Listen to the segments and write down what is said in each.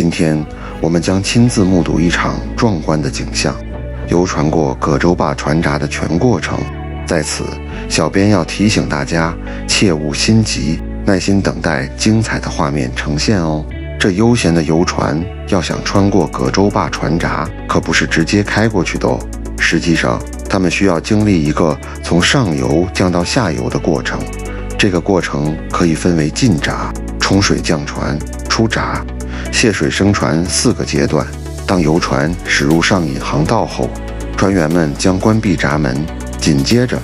今天我们将亲自目睹一场壮观的景象，游船过葛洲坝船闸的全过程。在此，小编要提醒大家，切勿心急，耐心等待精彩的画面呈现哦。这悠闲的游船要想穿过葛洲坝船闸，可不是直接开过去的哦。实际上，他们需要经历一个从上游降到下游的过程。这个过程可以分为进闸、冲水降船、出闸、泄水升船4个阶段。当游船驶入上引航道后，船员们将关闭闸门，紧接着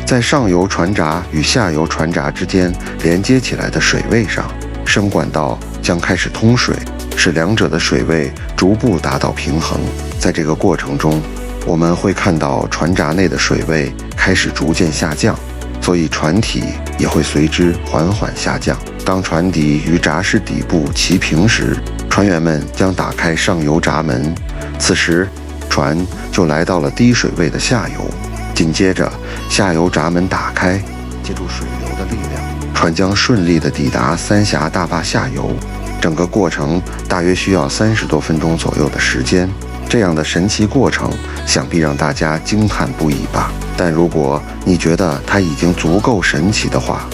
在上游船闸与下游船闸之间连接起来的水位上，升管道将开始通水，使两者的水位逐步达到平衡。在这个过程中，我们会看到船闸内的水位开始逐渐下降，所以船体也会随之缓缓下降。当船底与闸室底部齐平时，船员们将打开上游闸门，此时船就来到了低水位的下游。紧接着，下游闸门打开，借助水流的力量，船将顺利地抵达三峡大坝下游。整个过程大约需要30多分钟左右的时间。这样的神奇过程，想必让大家惊叹不已吧。但如果你觉得它已经足够神奇的话，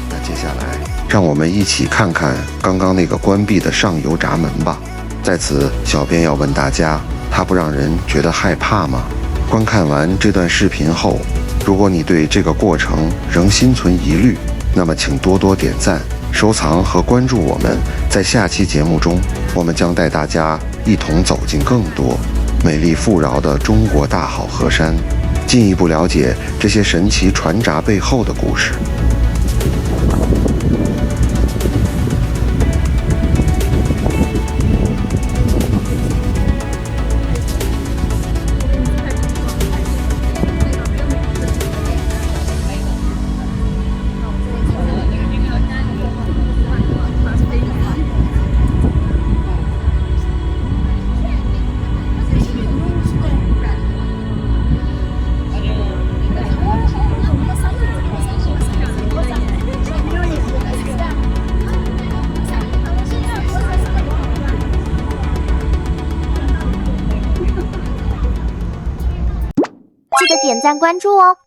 那接下来让我们一起看看刚刚那个关闭的上游闸门吧。在此，小编要问大家，它不让人觉得害怕吗？观看完这段视频后，如果你对这个过程仍心存疑虑，那么请多多点赞、收藏和关注我们。在下期节目中，我们将带大家一同走进更多美丽富饶的中国大好河山，进一步了解这些神奇船闸背后的故事。记得点赞关注哦。